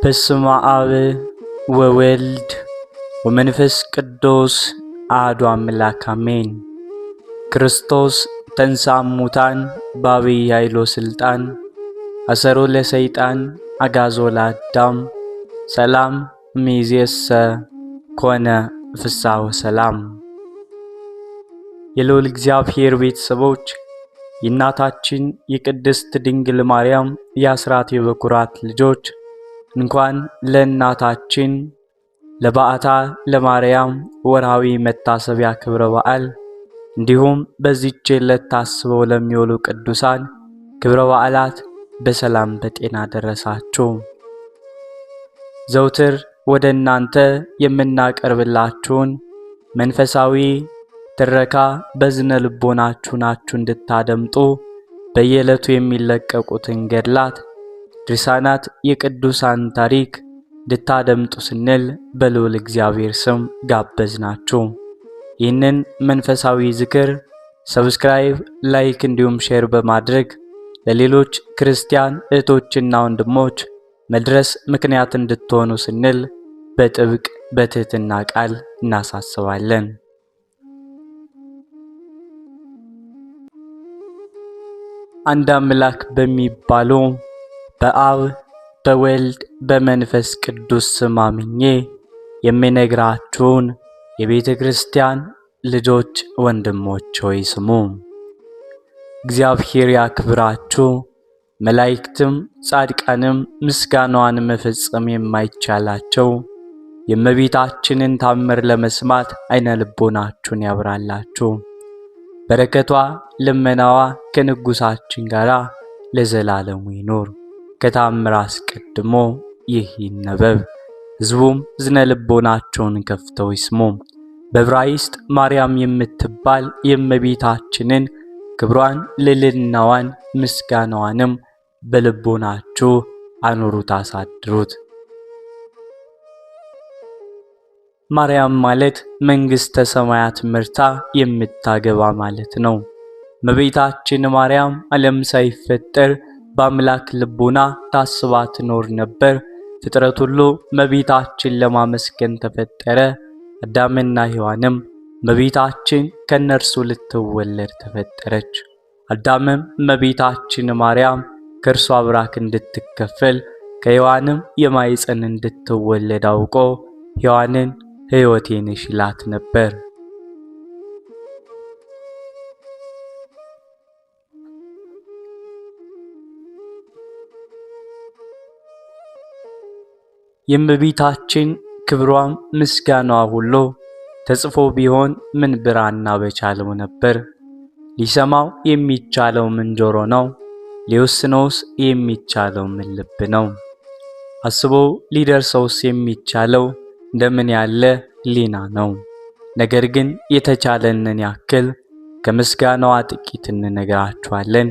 በስመ አብ ወወልድ ወመንፈስ ቅዱስ አሐዱ አምላክ አሜን። ክርስቶስ ተንሥአ እሙታን በዐቢይ ኃይል ወሥልጣን አሰሮ ለሰይጣን አግዓዞ ለአዳም ሰላም እምይእዜሰ ኮነ ፍስሐ ወሰላም። የልዑል እግዚአብሔር ቤተሰቦች የእናታችን የቅድስት ድንግል ማርያም የአስራት የበኩራት ልጆች እንኳን ለእናታችን ለበዓታ ለማርያም ወርሃዊ መታሰቢያ ክብረ በዓል እንዲሁም በዚህች ዕለት ታስበው ለሚውሉ ቅዱሳን ክብረ በዓላት በሰላም በጤና ደረሳችሁ። ዘውትር ወደ እናንተ የምናቀርብላችሁን መንፈሳዊ ትረካ በዝነ ልቦናችሁ ናችሁ እንድታደምጡ በየዕለቱ የሚለቀቁትን ገድላት፣ ድርሳናት፣ የቅዱሳን ታሪክ እንድታደምጡ ስንል በልዑል እግዚአብሔር ስም ጋበዝናችሁ። ይህንን መንፈሳዊ ዝክር ሰብስክራይብ፣ ላይክ እንዲሁም ሼር በማድረግ ለሌሎች ክርስቲያን እህቶችና ወንድሞች መድረስ ምክንያት እንድትሆኑ ስንል በጥብቅ በትህትና ቃል እናሳስባለን። አንድ አምላክ በሚባሉ በአብ በወልድ በመንፈስ ቅዱስ ስም አምኜ የምነግራችሁን የቤተ ክርስቲያን ልጆች ወንድሞች ሆይ ስሙ። እግዚአብሔር ያክብራችሁ። መላእክትም ጻድቃንም ምስጋናዋን መፈጸም የማይቻላቸው የእመቤታችንን ታምር ለመስማት አይነ ልቦናችሁን ያብራላችሁ። በረከቷ ልመናዋ ከንጉሳችን ጋር ለዘላለሙ ይኖር። ከታምር አስቀድሞ ይህ ይነበብ፣ ሕዝቡም ዝነ ልቦናቸውን ከፍተው ይስሙ። በዕብራይስጥ ማርያም የምትባል የእመቤታችንን ክብሯን፣ ልዕልናዋን፣ ምስጋናዋንም በልቦናችሁ አኑሩት፣ አሳድሩት። ማርያም ማለት መንግሥተ ሰማያት ምርታ የምታገባ ማለት ነው። እመቤታችን ማርያም ዓለም ሳይፈጠር በአምላክ ልቦና ታስባ ትኖር ነበር። ፍጥረት ሁሉ እመቤታችን ለማመስገን ተፈጠረ። አዳምና ሔዋንም እመቤታችን ከነርሱ ልትወለድ ተፈጠረች። አዳምም እመቤታችን ማርያም ከእርሷ አብራክ እንድትከፈል ከሔዋንም የማኅፀን እንድትወለድ አውቆ ሔዋንን ሕይወቴ ነሽ ይላት ነበር። የእመቤታችን ክብሯም ምስጋናዋ ሁሉ ተጽፎ ቢሆን ምን ብራና በቻለው ነበር። ሊሰማው የሚቻለው ምን ጆሮ ነው? ሊወስነውስ የሚቻለው ምን ልብ ነው? አስቦ ሊደርሰውስ የሚቻለው እንደምን ያለ ሕሊና ነው? ነገር ግን የተቻለንን ያክል ከምስጋናዋ ጥቂት እንነግራችኋለን።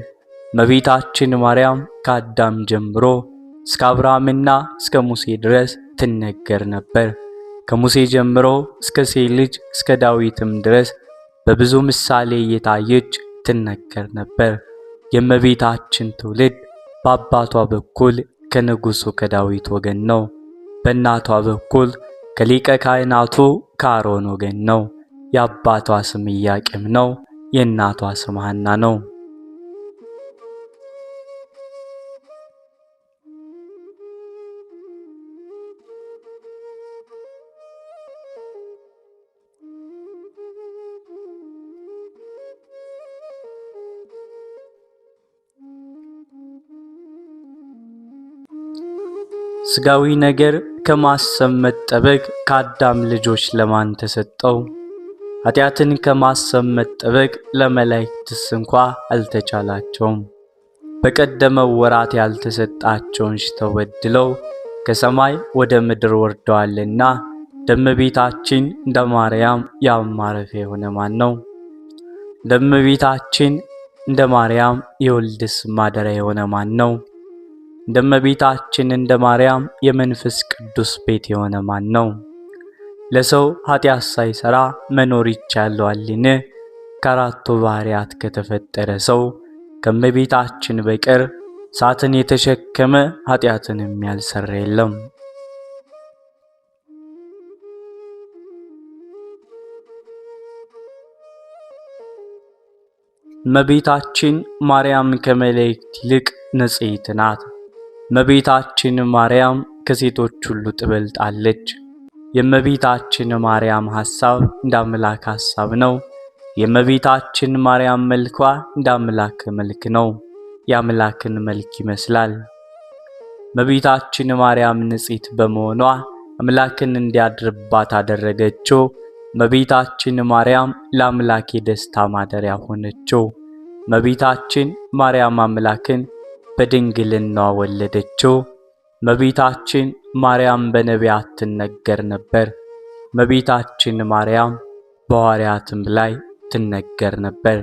እመቤታችን ማርያም ከአዳም ጀምሮ እስከ አብርሃምና እስከ ሙሴ ድረስ ትነገር ነበር። ከሙሴ ጀምሮ እስከ ሴት ልጅ እስከ ዳዊትም ድረስ በብዙ ምሳሌ እየታየች ትነገር ነበር። የእመቤታችን ትውልድ በአባቷ በኩል ከንጉሡ ከዳዊት ወገን ነው። በእናቷ በኩል ከሊቀ ካህናቱ ከአሮን ወገን ነው። የአባቷ ስም ኢያቄም ነው። የእናቷ ስም ሐና ነው። ሥጋዊ ነገር ከማሰብ መጠበቅ ከአዳም ልጆች ለማን ተሰጠው? ኃጢአትን ከማሰብ መጠበቅ ለመላእክትስ እንኳ አልተቻላቸውም። በቀደመው ወራት ያልተሰጣቸውን ሽተው በድለው ከሰማይ ወደ ምድር ወርደዋልና እመቤታችን እንደ ማርያም የአብ ማረፊያ የሆነ ማን ነው? እመቤታችን እንደ ማርያም የወልድስ ማደሪያ የሆነ ማን ነው? እመቤታችን እንደ ማርያም የመንፈስ ቅዱስ ቤት የሆነ ማን ነው? ለሰው ኃጢአት ሳይሰራ መኖር ይቻለዋልን? ከአራቱ ባህሪያት ከተፈጠረ ሰው ከእመቤታችን በቀር እሳትን የተሸከመ ኃጢአትንም ያልሰራ የለም። እመቤታችን ማርያም ከመላእክት ይልቅ ንጽሕት ናት። እመቤታችን ማርያም ከሴቶች ሁሉ ትበልጣለች። የእመቤታችን ማርያም ሐሳብ እንደ አምላክ ሐሳብ ነው። የእመቤታችን ማርያም መልኳ እንደ አምላክ መልክ ነው። የአምላክን መልክ ይመስላል። እመቤታችን ማርያም ንጽሕት በመሆኗ አምላክን እንዲያድርባት አደረገችው። እመቤታችን ማርያም ለአምላክ የደስታ ማደሪያ ሆነችው። እመቤታችን ማርያም አምላክን በድንግልናዋ ወለደችው። እመቤታችን ማርያም በነቢያት ትነገር ነበር። እመቤታችን ማርያም በሐዋርያትም ላይ ትነገር ነበር።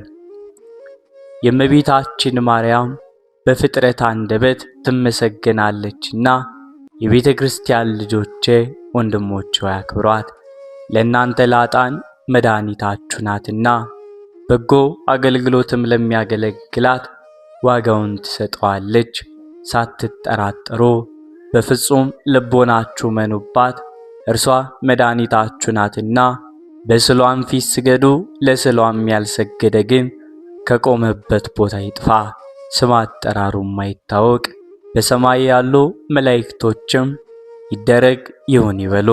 የእመቤታችን ማርያም በፍጥረት አንደበት ትመሰገናለችና የቤተ ክርስቲያን ልጆቼ ወንድሞቼ ያክብሯት። ለእናንተ ላጣን መድኃኒታችሁ ናትና በጎ አገልግሎትም ለሚያገለግላት ዋጋውን ትሰጠዋለች። ሳትጠራጠሩ በፍጹም ልቦናችሁ መኑባት። እርሷ መድኃኒታችሁ ናትና በስሏም ፊት ስገዱ። ለስሏም ያልሰገደ ግን ከቆመበት ቦታ ይጥፋ፣ ስም አጠራሩም አይታወቅ። በሰማይ ያሉ መላእክቶችም ይደረግ ይሁን ይበሉ።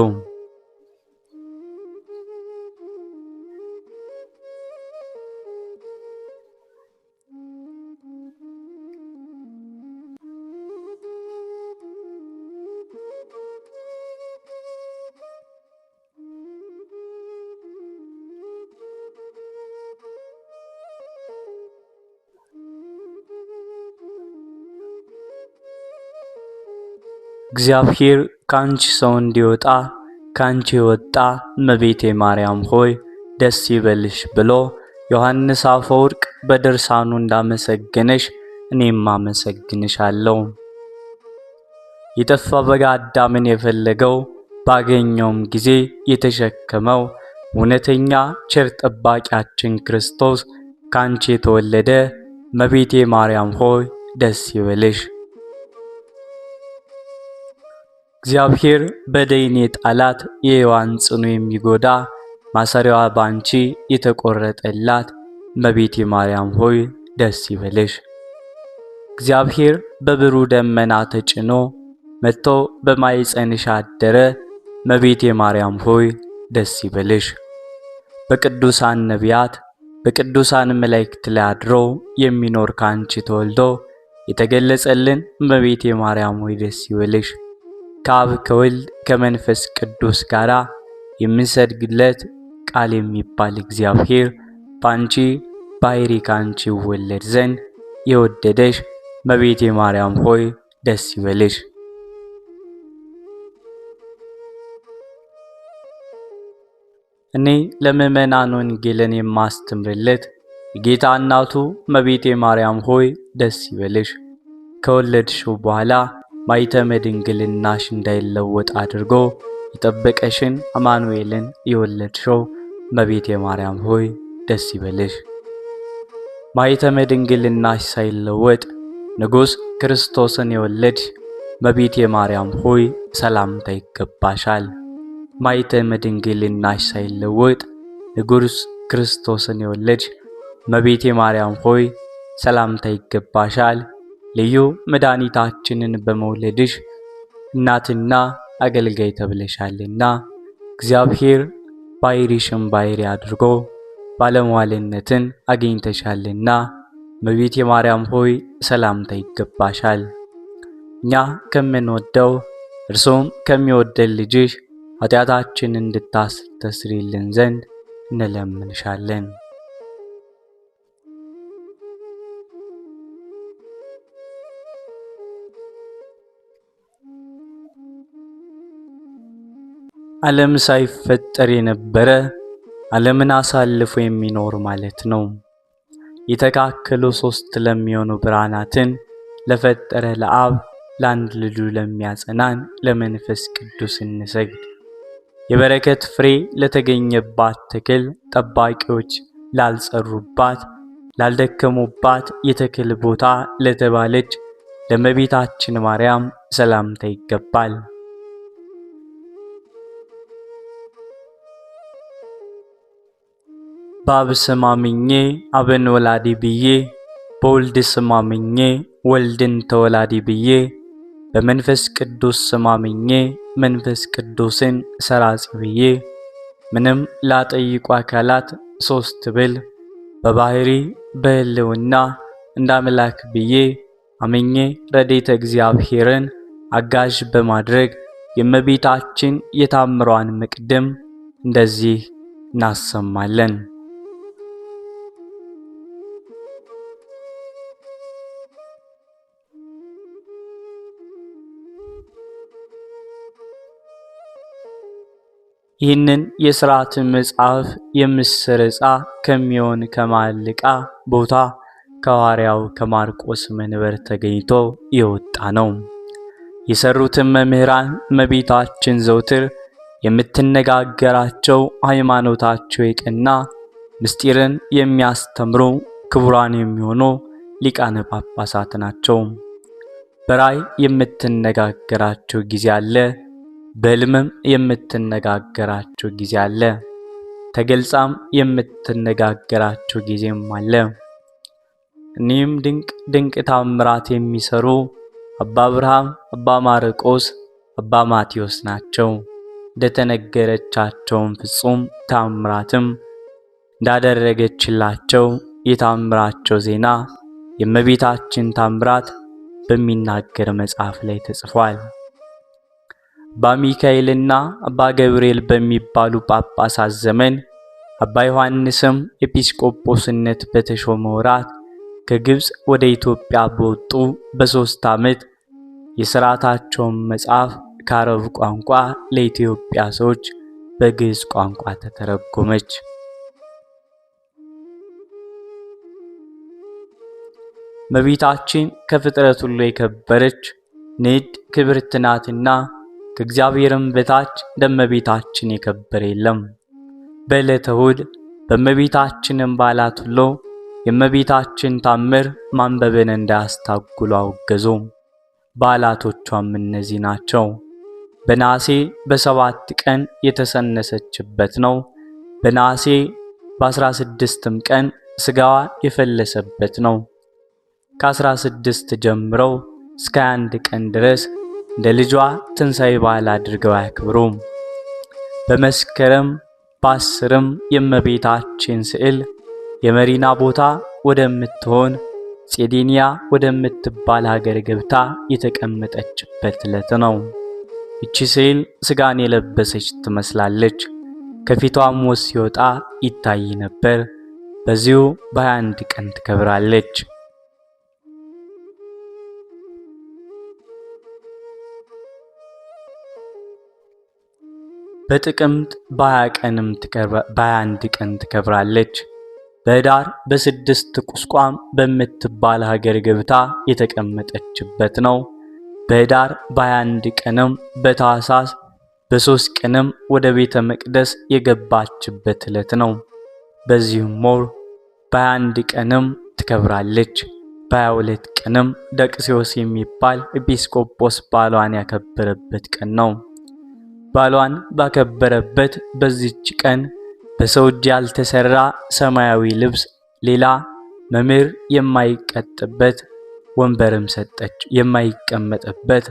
እግዚአብሔር ካንቺ ሰው እንዲወጣ ካንቺ ወጣ እመቤቴ ማርያም ሆይ ደስ ይበልሽ ብሎ ዮሐንስ አፈወርቅ በድርሳኑ እንዳመሰገነሽ እኔም አመሰግንሻለሁ። የጠፋ በግ አዳምን የፈለገው ባገኘውም ጊዜ የተሸከመው እውነተኛ ቸር ጠባቂያችን ክርስቶስ ካንቺ የተወለደ እመቤቴ ማርያም ሆይ ደስ ይበልሽ። እግዚአብሔር በደይን የጣላት የሔዋን ጽኑ የሚጎዳ ማሰሪያዋ ባንቺ የተቆረጠላት እመቤቴ ማርያም ሆይ ደስ ይበልሽ። እግዚአብሔር በብሩህ ደመና ተጭኖ መጥቶ በማኅፀንሽ አደረ እመቤቴ ማርያም ሆይ ደስ ይበልሽ። በቅዱሳን ነቢያት በቅዱሳን መላእክት ላይ አድሮ የሚኖር ካንቺ ተወልዶ የተገለጸልን እመቤቴ ማርያም ሆይ ደስ ይበልሽ። ከአብ ከወልድ ከመንፈስ ቅዱስ ጋር የምንሰግድለት ቃል የሚባል እግዚአብሔር ባንቺ ባሕርይ ካንቺ ይወለድ ዘንድ የወደደሽ እመቤቴ ማርያም ሆይ ደስ ይበልሽ። እኔ ለምእመናን ወንጌልን የማስተምርለት የጌታ እናቱ እመቤቴ ማርያም ሆይ ደስ ይበልሽ። ከወለድሽው በኋላ ማኅተመ ድንግልናሽ እንዳይለወጥ አድርጎ የጠበቀሽን አማኑኤልን የወለድሽው እመቤቴ ማርያም ሆይ ደስ ይበልሽ። ማኅተመ ድንግልናሽ ሳይለወጥ ንጉሥ ክርስቶስን የወለድሽ እመቤቴ ማርያም ሆይ ሰላምታ ይገባሻል። ማኅተመ ድንግልናሽ ሳይለወጥ ንጉሥ ክርስቶስን የወለድሽ እመቤቴ ማርያም ሆይ ሰላምታ ይገባሻል። ልዩ መድኃኒታችንን በመውለድሽ እናትና አገልጋይ ተብለሻልና እግዚአብሔር ባሕርይሽን ባሕርይ አድርጎ ባለሟልነትን አግኝተሻልና እመቤቴ ማርያም ሆይ ሰላምታ ይገባሻል። እኛ ከምንወደው እርሱም ከሚወደን ልጅሽ ኃጢአታችንን እንድታስተሰርይልን ዘንድ እንለምንሻለን። ዓለም ሳይፈጠር የነበረ ዓለምን አሳልፎ የሚኖር ማለት ነው። የተካከሉ ሦስት ለሚሆኑ ብርሃናትን ለፈጠረ ለአብ ለአንድ ልጁ ለሚያጸናን ለመንፈስ ቅዱስ እንሰግድ። የበረከት ፍሬ ለተገኘባት ተክል ጠባቂዎች ላልጸሩባት ላልደከሙባት የተክል ቦታ ለተባለች ለእመቤታችን ማርያም ሰላምታ ይገባል። በአብ ስም አምኜ አብን ወላዲ ብዬ፣ በወልድ ስም አምኜ ወልድን ተወላዲ ብዬ፣ በመንፈስ ቅዱስ ስም አምኜ መንፈስ ቅዱስን ሰራጺ ብዬ፣ ምንም ላጠይቁ አካላት ሶስት ብል በባህሪ በህልውና እንዳምላክ ብዬ አምኜ ረድኤተ እግዚአብሔርን አጋዥ በማድረግ የእመቤታችን የታምሯን መቅድም እንደዚህ እናሰማለን። ይህንን የሥርዓት መጽሐፍ የምስር ዕፃ ከሚሆን ከማልቃ ቦታ ከሐዋርያው ከማርቆስ መንበር ተገኝቶ የወጣ ነው። የሰሩትን መምህራን እመቤታችን ዘውትር የምትነጋገራቸው ሃይማኖታቸው የቀና ምስጢርን የሚያስተምሩ ክቡራን የሚሆኑ ሊቃነ ጳጳሳት ናቸው። በራእይ የምትነጋገራቸው ጊዜ አለ። በሕልምም የምትነጋገራቸው ጊዜ አለ። ተገልጻም የምትነጋገራቸው ጊዜም አለ። እኒህም ድንቅ ታምራት የሚሰሩ አባ አብርሃም፣ አባ ማርቆስ፣ አባ ማቴዎስ ናቸው። እንደተነገረቻቸውም ፍጹም ታምራትም እንዳደረገችላቸው የታምራቸው ዜና የእመቤታችን ታምራት በሚናገር መጽሐፍ ላይ ተጽፏል። አባ ሚካኤልና አባ ገብርኤል በሚባሉ ጳጳሳት ዘመን አባ ዮሐንስም ኤጲስቆጶስነት በተሾመ ወራት ከግብፅ ወደ ኢትዮጵያ በወጡ በ3 ዓመት የሥርዓታቸውን መጽሐፍ ከአረብ ቋንቋ ለኢትዮጵያ ሰዎች በግዕዝ ቋንቋ ተተረጎመች። እመቤታችን ከፍጥረት ሁሉ የከበረች ንድ ክብርት ናትና ከእግዚአብሔርም በታች እንደእመቤታችን የከበረ የለም። በዕለተ እሑድ በእመቤታችንም በዓላት ሁሉ የእመቤታችን ታምር ማንበብን እንዳያስታጉሉ አወገዙ። በዓላቶቿም እነዚህ ናቸው። በነሐሴ በ7 ቀን የተሰነሰችበት ነው። በነሐሴ በ16ም ቀን ሥጋዋ የፈለሰበት ነው። ከ16 ጀምረው እስከ 21 ቀን ድረስ እንደ ልጇ ትንሣኤ በዓል አድርገው ያክብሩ። በመስከረም በ10ም የእመቤታችን ስዕል የመሪና ቦታ ወደምትሆን ጼዴንያ ወደምትባል ሀገር ገብታ የተቀመጠችበት ዕለት ነው። ይቺ ስዕል ሥጋን የለበሰች ትመስላለች። ከፊቷም ወዝ ሲወጣ ይታይ ነበር። በዚሁ በ21 ቀን ትከብራለች። በጥቅምት በ21 ቀን ትከብራለች። በኅዳር በ6 ቁስቋም በምትባል ሀገር ገብታ የተቀመጠችበት ነው። በኅዳር በ21 ቀንም በታኅሳስ በ3 ቀንም ወደ ቤተ መቅደስ የገባችበት ዕለት ነው። በዚህም ወር በ21 ቀንም ትከብራለች። በ22 ቀንም ደቅስዮስ የሚባል ኤጲስቆጶስ ባሏን ያከበረበት ቀን ነው። ባሏን ባከበረበት በዚች ቀን በሰው እጅ ያልተሰራ ሰማያዊ ልብስ፣ ሌላ መምህር የማይቀጥበት ወንበርም ሰጠች። የማይቀመጥበት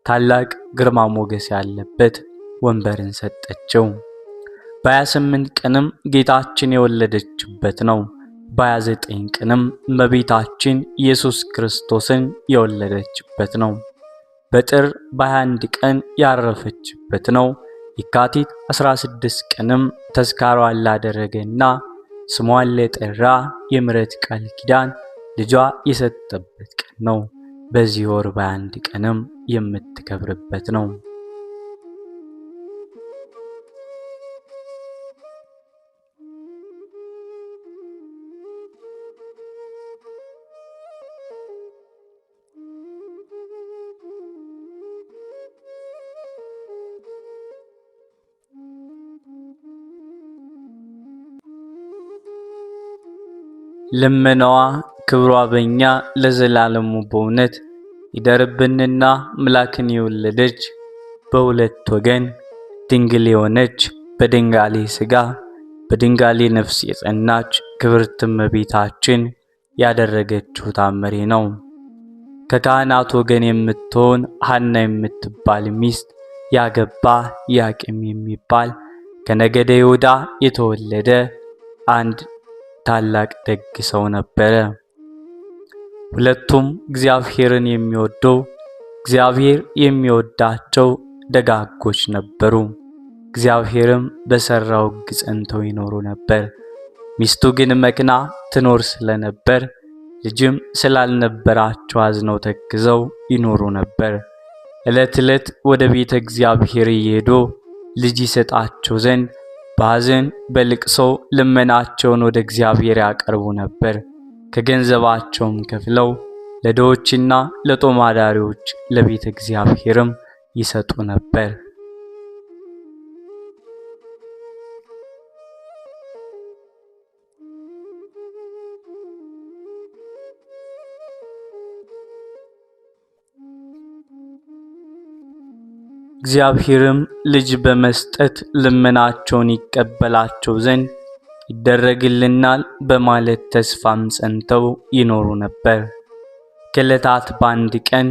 ታላቅ ግርማ ሞገስ ያለበት ወንበርን ሰጠችው። በ28 ቀንም ጌታችን የወለደችበት ነው። በ29 ቀንም እመቤታችን ኢየሱስ ክርስቶስን የወለደችበት ነው። በጥር በ21 ቀን ያረፈችበት ነው። የካቲት 16 ቀንም ተስካሯን ላደረገና ስሟን ለጠራ የምሕረት ቃል ኪዳን ልጇ የሰጠበት ቀን ነው። በዚህ ወር በ21 ቀንም የምትከብርበት ነው። ልመናዋ ክብሯ በእኛ ለዘላለሙ በእውነት ይደርብንና አምላክን የወለደች በሁለት ወገን ድንግል የሆነች በድንጋሌ ሥጋ በድንጋሌ ነፍስ የጸናች ክብርት እመቤታችን ያደረገችው ታምሬ ነው። ከካህናት ወገን የምትሆን ሐና የምትባል ሚስት ያገባ ኢያቄም የሚባል ከነገደ ይሁዳ የተወለደ አንድ ታላቅ ደግ ሰው ነበረ። ሁለቱም እግዚአብሔርን የሚወዱ እግዚአብሔር የሚወዳቸው ደጋጎች ነበሩ። እግዚአብሔርም በሰራው ሕግ ጸንተው ይኖሩ ነበር። ሚስቱ ግን መክና ትኖር ስለነበር ልጅም ስላልነበራቸው አዝነው ተክዘው ይኖሩ ነበር። ዕለት ዕለት ወደ ቤተ እግዚአብሔር እየሄዱ ልጅ ይሰጣቸው ዘንድ በሐዘን በልቅሶ ልመናቸውን ወደ እግዚአብሔር ያቀርቡ ነበር። ከገንዘባቸውም ከፍለው ለድሆችና ለጦም አዳሪዎች ለቤተ እግዚአብሔርም ይሰጡ ነበር። እግዚአብሔርም ልጅ በመስጠት ልመናቸውን ይቀበላቸው ዘንድ ይደረግልናል በማለት ተስፋም ጸንተው ይኖሩ ነበር። ከዕለታት በአንድ ቀን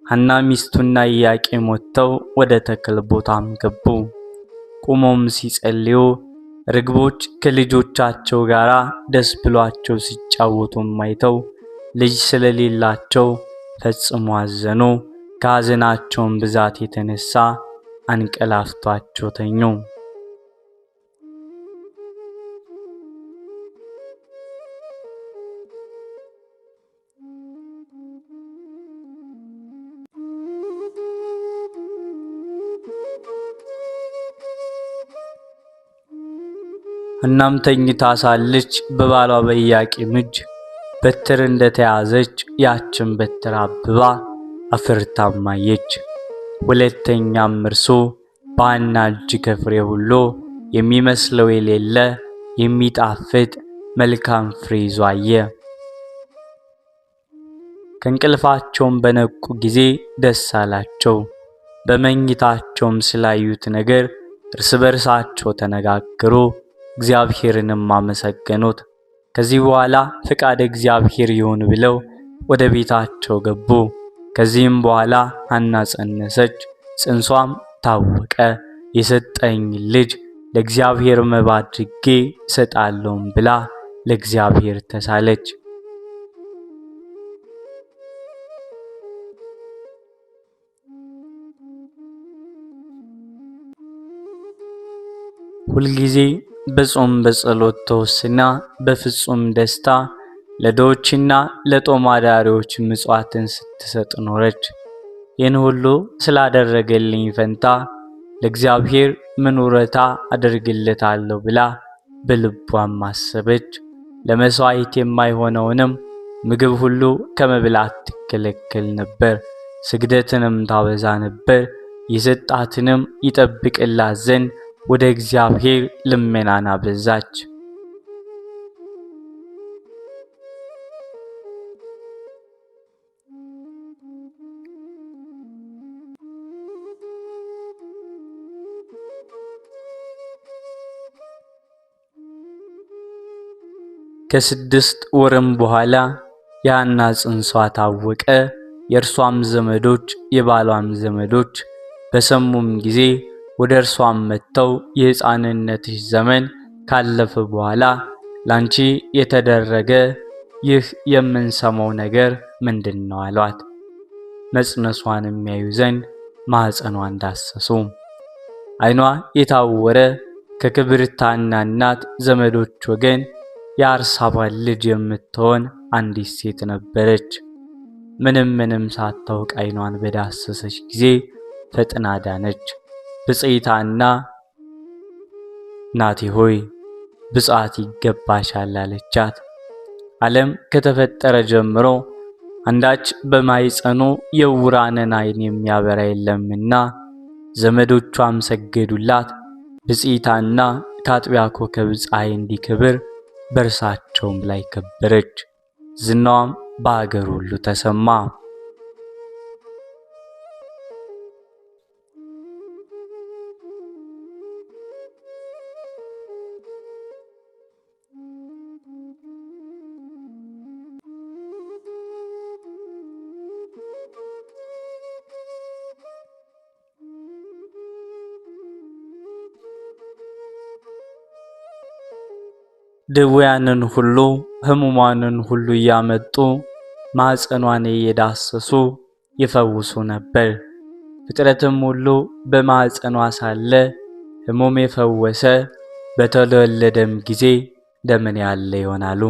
ሐና ሚስቱና ኢያቄም ወጥተው ወደ ተክል ቦታም ገቡ። ቆመውም ሲጸልዩ ርግቦች ከልጆቻቸው ጋር ደስ ብሏቸው ሲጫወቱም አይተው ልጅ ስለሌላቸው ፈጽሞ አዘኑ። ከሐዘናቸውም ብዛት የተነሳ አንቀላፍቷቸው ተኙ። ሐናም ተኝታ ሳለች በባሏ በኢያቄም እጅ በትር እንደተያዘች ያችን በትር አብባ አፍርታም አየች። ሁለተኛም እርሱ በሐና እጅ ከፍሬ ሁሉ የሚመስለው የሌለ የሚጣፍጥ መልካም ፍሬ ይዞ አየ። ከእንቅልፋቸውም በነቁ ጊዜ ደስ አላቸው። በመኝታቸውም ስላዩት ነገር እርስ በርሳቸው ተነጋገሩ፣ እግዚአብሔርንም አመሰገኑት። ከዚህ በኋላ ፈቃደ እግዚአብሔር ይሁን ብለው ወደ ቤታቸው ገቡ። ከዚህም በኋላ ሐና ጸነሰች፣ ጽንሷም ታወቀ። የሰጠኝ ልጅ ለእግዚአብሔር መባ አድርጌ እሰጣለሁም ብላ ለእግዚአብሔር ተሳለች። ሁልጊዜ በጾም በጸሎት ተወስና በፍጹም ደስታ ለድሆችና ለጦም አዳሪዎች ምጽዋትን ስትሰጥ ኖረች። ይህን ሁሉ ስላደረገልኝ ፈንታ ለእግዚአብሔር ምን ውረታ አደርግለታለሁ ብላ በልቧም አሰበች። ለመሥዋዕት የማይሆነውንም ምግብ ሁሉ ከመብላት ትከለከል ነበር። ስግደትንም ታበዛ ነበር። የሰጣትንም ይጠብቅላት ዘንድ ወደ እግዚአብሔር ልመናን አበዛች። ከስድስት ወርም በኋላ የሐና ጽንሷ ታወቀ። የእርሷም ዘመዶች የባሏም ዘመዶች በሰሙም ጊዜ ወደ እርሷም መጥተው የሕፃንነትሽ ዘመን ካለፈ በኋላ ላንቺ የተደረገ ይህ የምንሰማው ነገር ምንድነው? አሏት። መጽነሷን የሚያዩ ዘንድ ማኅፀኗን ዳሰሱ። ዓይኗ የታወረ ከክብርት ሐና እናት ዘመዶች ወገን የአርሳባል ልጅ የምትሆን አንዲት ሴት ነበረች። ምንም ሳታውቅ ዓይኗን በዳሰሰች ጊዜ ፈጥና ዳነች። ብፅዕት ሐና እናቴ ሆይ ብፅዓት ይገባሻል አለቻት። ዓለም ከተፈጠረ ጀምሮ አንዳች በማኅፀኑ የዕውራንን ዓይን የሚያበራ የለምና ዘመዶቿም ሰገዱላት። ብፅዕት ሐና ከአጥቢያ ኮከብ ፀሐይ እንዲከብር በእርሳቸውም ላይ ከበረች። ዝናዋም በአገር ሁሉ ተሰማ። ድውያንን ሁሉ ሕሙማንን ሁሉ እያመጡ ማኅፀኗን እየዳሰሱ ይፈውሱ ነበር። ፍጥረትም ሁሉ በማኅፀኗ ሳለ ሕሙም የፈወሰ በተወለደም ጊዜ እንደምን ያለ ይሆናሉ።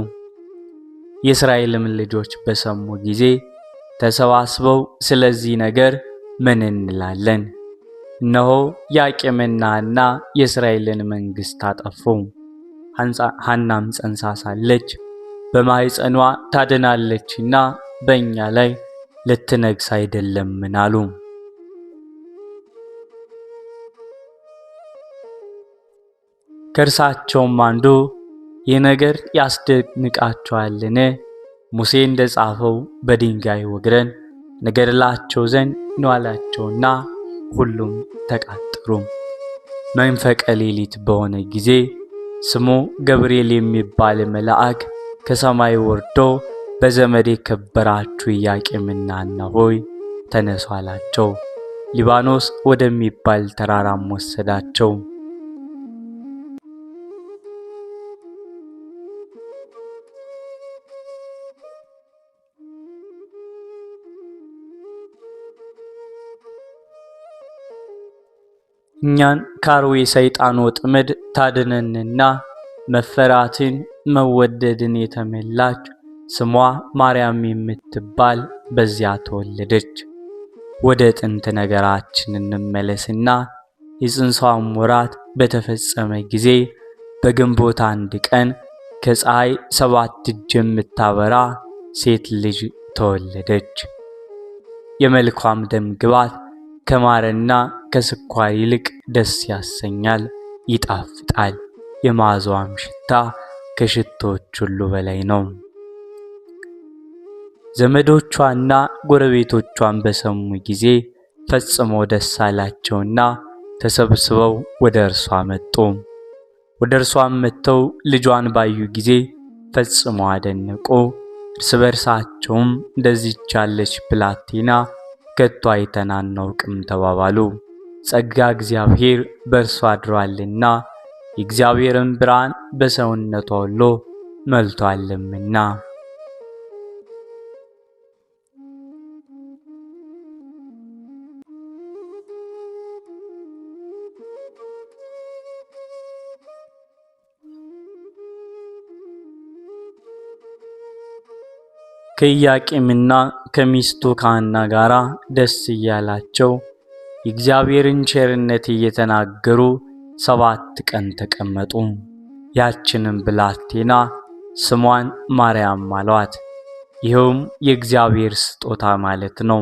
የእስራኤልም ልጆች በሰሙ ጊዜ ተሰባስበው ስለዚህ ነገር ምን እንላለን? እነሆ ኢያቄምና የእስራኤልን መንግሥት አጠፉ። ሐናም ጸንሳ ሳለች በማኅፀኗ ታድናለችና በእኛ ላይ ልትነግሥ አይደለምን አሉ። ከእርሳቸውም አንዱ ይህ ነገር ያስደንቃቸዋልን? ሙሴ እንደ ጻፈው በድንጋይ ወግረን እንገድላቸው ዘንድ ነው አላቸውና ሁሉም ተቃጠሉ። መንፈቀ ሌሊት በሆነ ጊዜ ስሙ ገብርኤል የሚባል መልአክ ከሰማይ ወርዶ በዘመድ የከበራችሁ ኢያቄምና ሐና ሆይ ተነሱ አላቸው። ሊባኖስ ወደሚባል ተራራም ወሰዳቸው። እኛን ከአርዌ ሰይጣን ወጥመድ ታድነንና መፈራትን መወደድን የተመላች ስሟ ማርያም የምትባል በዚያ ተወለደች። ወደ ጥንት ነገራችን እንመለስና የጽንሷም ወራት በተፈጸመ ጊዜ በግንቦት 1 ቀን ከፀሐይ 7 እጅ የምታበራ ሴት ልጅ ተወለደች። የመልኳም ደም ግባት ከማርና ከስኳር ይልቅ ደስ ያሰኛል፣ ይጣፍጣል። የመዓዛዋም ሽታ ከሽቶዎች ሁሉ በላይ ነው። ዘመዶቿና ጎረቤቶቿን በሰሙ ጊዜ ፈጽመው ደስ አላቸውና ተሰብስበው ወደ እርሷ መጡ። ወደ እርሷም መጥተው ልጇን ባዩ ጊዜ ፈጽመው አደነቁ። እርስ በርሳቸውም እንደዚህች ያለች ብላቴና ከቶ አይተን አናውቅም ተባባሉ። ጸጋ እግዚአብሔር በእርሷ አድሯልና የእግዚአብሔርን ብርሃን በሰውነቷ ሁሉ መልቷልምና። ከኢያቄምና ከሚስቱ ከሐና ጋር ደስ እያላቸው የእግዚአብሔርን ቸርነት እየተናገሩ 7 ቀን ተቀመጡ። ያችንም ብላቴና ስሟን ማርያም አሏት። ይኸውም የእግዚአብሔር ስጦታ ማለት ነው።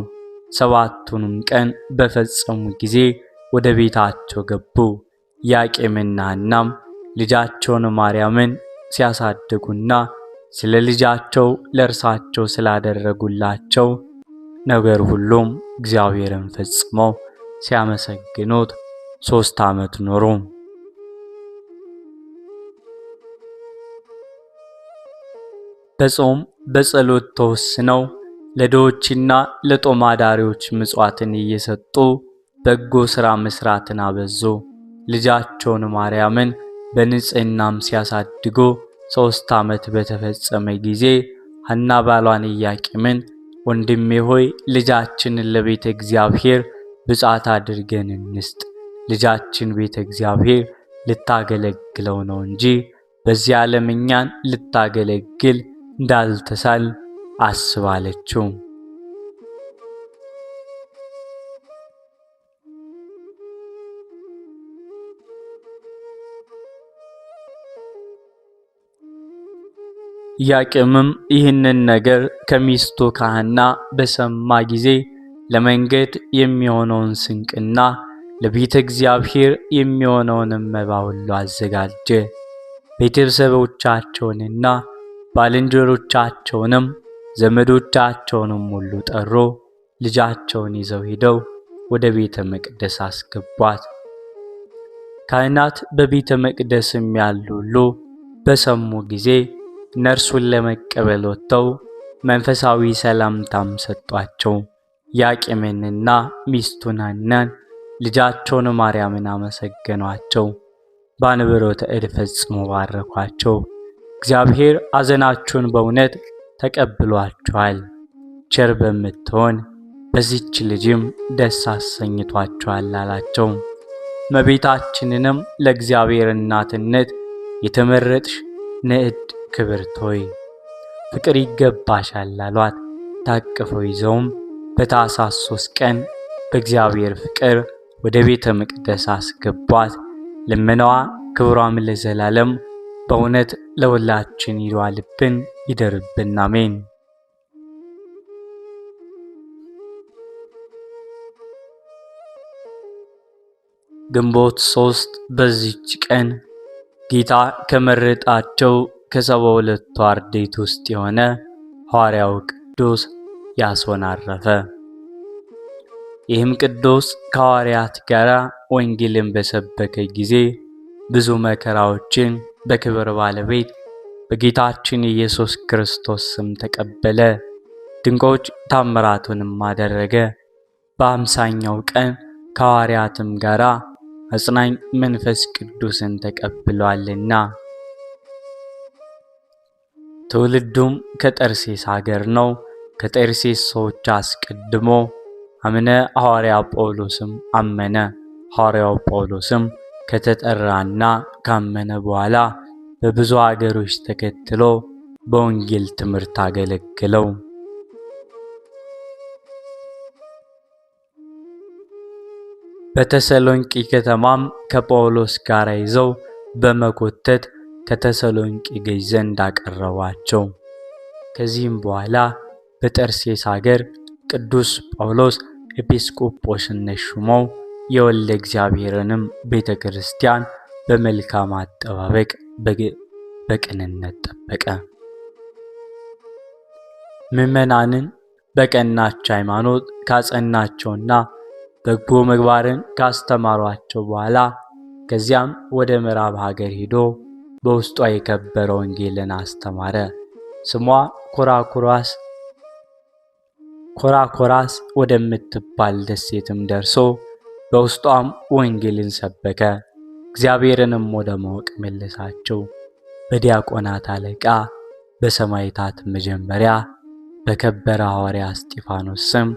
7ቱንም ቀን በፈጸሙ ጊዜ ወደ ቤታቸው ገቡ። ኢያቄምና ሐናም ልጃቸውን ማርያምን ሲያሳድጉና ስለ ልጃቸው ለእርሳቸው ስላደረጉላቸው ነገር ሁሉም እግዚአብሔርን ፈጽመው ሲያመሰግኑት 3 ዓመት ኖሩ። በጾም በጸሎት ተወስነው ለድሆችና ለጦም አዳሪዎች ምጽዋትን እየሰጡ በጎ ሥራ መስራትን አበዙ። ልጃቸውን ማርያምን በንጽሕናም ሲያሳድጉ 3 ዓመት በተፈጸመ ጊዜ ሐና ባሏን ኢያቄምን ወንድሜ ሆይ ልጃችንን ለቤተ እግዚአብሔር ብፅዓት አድርገን እንስጥ። ልጃችን ቤተ እግዚአብሔር ልታገለግለው ነው እንጂ በዚህ ዓለም እኛን ልታገለግል እንዳልተሳል አስባለችው። ኢያቄምም ይህንን ነገር ከሚስቱ ከሐና በሰማ ጊዜ ለመንገድ የሚሆነውን ስንቅና ለቤተ እግዚአብሔር የሚሆነውን መባ ሁሉ አዘጋጀ። ቤተሰቦቻቸውንና ባልንጀሮቻቸውንም ዘመዶቻቸውንም ሁሉ ጠሩ። ልጃቸውን ይዘው ሄደው ወደ ቤተ መቅደስ አስገቧት። ካህናት በቤተ መቅደስም ያሉ ሁሉ በሰሙ ጊዜ እነርሱን ለመቀበል ወጥተው መንፈሳዊ ሰላምታም ሰጧቸው። ኢያቄምንና ሚስቱን ሐናን ልጃቸውን ማርያምን አመሰገኗቸው። በአንብሮተ እድ ፈጽሞ ባረኳቸው። እግዚአብሔር ሐዘናችሁን በእውነት ተቀብሏችኋል፣ ቸር በምትሆን በዚች ልጅም ደስ አሰኝቷችኋል አላቸው። እመቤታችንንም ለእግዚአብሔር እናትነት የተመረጥሽ ንዕድ ክብርት ሆይ ፍቅር ይገባሻል አሏት። ታቅፈው ይዘውም በታኅሳስ 3 ቀን በእግዚአብሔር ፍቅር ወደ ቤተ መቅደስ አስገቧት። ልመናዋ ክብሯም ለዘላለም በእውነት ለሁላችን ይዋልብን ይደርብን፣ አሜን። ግንቦት 3 በዚች ቀን ጌታ ከመረጣቸው ከ72ቱ አርድእት ውስጥ የሆነ ሐዋርያው ቅዱስ ያሶን አረፈ። ይህም ቅዱስ ከሐዋርያት ጋር ወንጌልን በሰበከ ጊዜ ብዙ መከራዎችን በክብር ባለቤት በጌታችን ኢየሱስ ክርስቶስ ስም ተቀበለ። ድንቆች ታምራቱንም አደረገ። በ50ኛው ቀን ከሐዋርያትም ጋር አጽናኝ መንፈስ ቅዱስን ተቀብሏልና። ትውልዱም ከጠርሴስ ሀገር ነው። ከጠርሴስ ሰዎች አስቀድሞ አመነ። ሐዋርያው ጳውሎስም አመነ። ሐዋርያው ጳውሎስም ከተጠራና ካመነ በኋላ በብዙ አገሮች ተከትሎ በወንጌል ትምህርት አገለገለው። በተሰሎንቄ ከተማም ከጳውሎስ ጋር ይዘው በመጎተት ከተሰሎንቄ ገዥ ዘንድ አቀረቧቸው። ከዚህም በኋላ በጠርሴስ ሀገር ቅዱስ ጳውሎስ ኤጲስቆጶስነት ሹመው የወልደ እግዚአብሔርንም ቤተ ክርስቲያን በመልካም አጠባበቅ በቅንነት ጠበቀ። ምዕመናንን በቀናች ሃይማኖት ካጸናቸውና በጎ ምግባርን ካስተማሯቸው በኋላ ከዚያም ወደ ምዕራብ ሀገር ሄዶ በውስጧ የከበረ ወንጌልን አስተማረ። ስሟ ኮራኮራስ ወደምትባል ደሴትም ደርሶ በውስጧም ወንጌልን ሰበከ። እግዚአብሔርንም ወደ ማወቅ መለሳቸው። በዲያቆናት አለቃ በሰማዕታት መጀመሪያ በከበረ ሐዋርያ እስጢፋኖስ ስም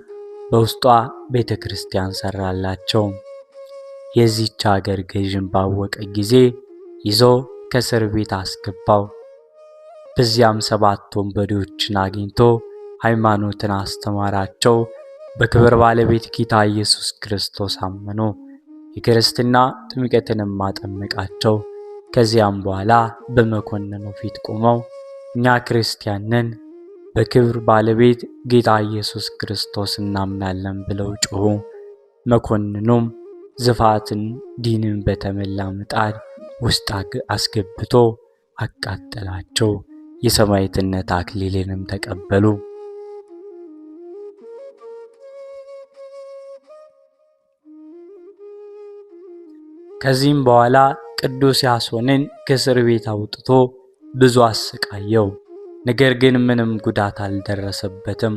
በውስጧ ቤተ ክርስቲያን ሰራላቸው። የዚህች ሀገር ገዥም ባወቀ ጊዜ ይዞ ከእስር ቤት አስገባው። በዚያም 7 ወንበዴዎችን አግኝቶ ሃይማኖትን አስተማራቸው። በክብር ባለቤት ጌታ ኢየሱስ ክርስቶስ አመኑ። የክርስትና ጥምቀትንም አጠመቃቸው። ከዚያም በኋላ በመኮንኑ ፊት ቆመው እኛ ክርስቲያን ነን፣ በክብር ባለቤት ጌታ ኢየሱስ ክርስቶስ እናምናለን ብለው ጮኹ። መኮንኑም ዝፋትን ዲንን በተመላ ምጣድ ውስጥ አስገብቶ አቃጠላቸው። የሰማዕትነት አክሊልንም ተቀበሉ። ከዚህም በኋላ ቅዱስ ያሶንን ከእስር ቤት አውጥቶ ብዙ አሰቃየው። ነገር ግን ምንም ጉዳት አልደረሰበትም።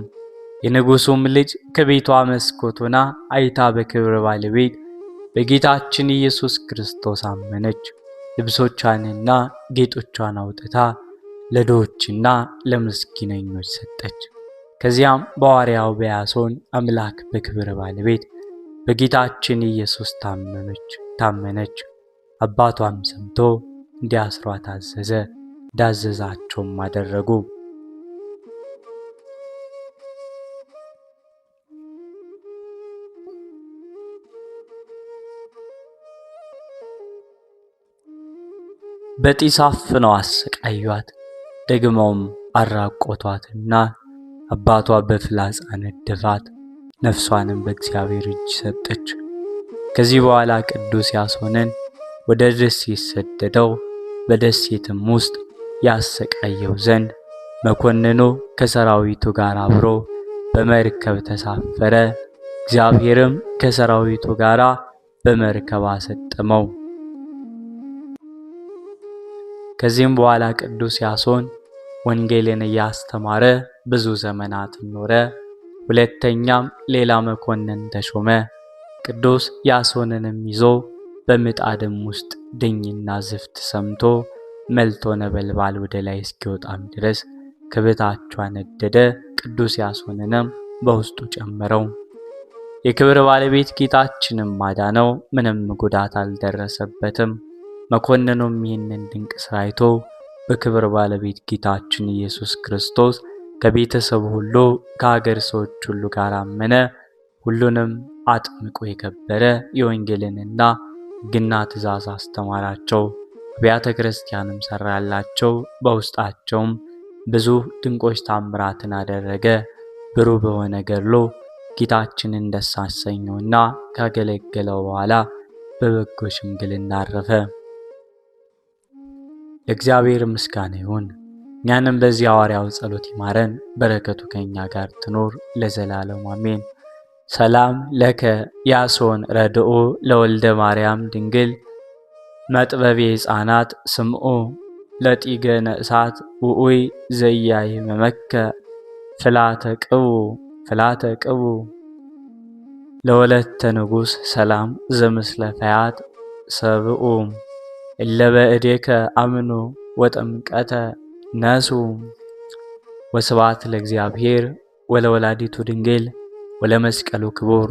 የንጉሡም ልጅ ከቤቷ መስኮት ሆና አይታ በክብር ባለቤት በጌታችን ኢየሱስ ክርስቶስ አመነች። ልብሶቿንና ጌጦቿን አውጥታ ለድሆችና ለምስኪነኞች ሰጠች። ከዚያም በሐዋርያው በያሶን አምላክ በክብር ባለቤት በጌታችን ኢየሱስ ታመነች። አባቷም ሰምቶ እንዲያስሯት አዘዘ። እንዳዘዛቸውም አደረጉ። በጢስ አፍነው አሰቃዩአት። ደግመውም አራቆቷትና አባቷ በፍላጻ ነደፋት። ነፍሷንም በእግዚአብሔር እጅ ሰጠች። ከዚህ በኋላ ቅዱስ ያሶንን ወደ ደሴት ሰደደው። በደሴትም ውስጥ ያሰቃየው ዘንድ መኮንኑ ከሰራዊቱ ጋር አብሮ በመርከብ ተሳፈረ። እግዚአብሔርም ከሰራዊቱ ጋር በመርከብ አሰጠመው። ከዚህም በኋላ ቅዱስ ያሶን ወንጌልን እያስተማረ ብዙ ዘመናትን ኖረ። ሁለተኛም ሌላ መኮንን ተሾመ። ቅዱስ ያሶንንም ይዞ በምጣድም ውስጥ ድኝና ዝፍት ሰምቶ መልቶ ነበልባል ወደ ላይ እስኪወጣም ድረስ ከበታቿ ነደደ። ቅዱስ ያሶንንም በውስጡ ጨመረው። የክብር ባለቤት ጌታችንም አዳነው፣ ምንም ጉዳት አልደረሰበትም። መኮንኑም ይህንን ድንቅ ሥራ አይቶ በክብር ባለቤት ጌታችን ኢየሱስ ክርስቶስ ከቤተሰቡ ሁሉ ከሀገር ሰዎች ሁሉ ጋር አመነ። ሁሉንም አጥምቆ የከበረ የወንጌልንና ሕግና ትእዛዝ አስተማራቸው። አብያተ ክርስቲያንም ሰራላቸው። በውስጣቸውም ብዙ ድንቆች ታምራትን አደረገ። ብሩህ በሆነ ገድሎ ጌታችንን ደስ አሰኘውና ካገለገለው በኋላ በበጎ ሽምግልና አረፈ። ለእግዚአብሔር ምስጋና ይሁን። እኛንም በዚህ ሐዋርያው ጸሎት ይማረን፣ በረከቱ ከኛ ጋር ትኖር ለዘላለሙ አሜን። ሰላም ለከ ያሶን ረድኦ ለወልደ ማርያም ድንግል መጥበቤ ሕፃናት ስምዖ ለጢገነ እሳት ውኡይ ዘያይ መመከ ፍላተ ቅቡ ለወለተ ንጉሥ ሰላም ዘምስለ ፈያት ሰብኡ እለበ እዴከ አምኑ ወጥምቀተ ነሱ። ወስብሐት ለእግዚአብሔር ወለወላዲቱ ድንግል ወለመስቀሉ ክቡር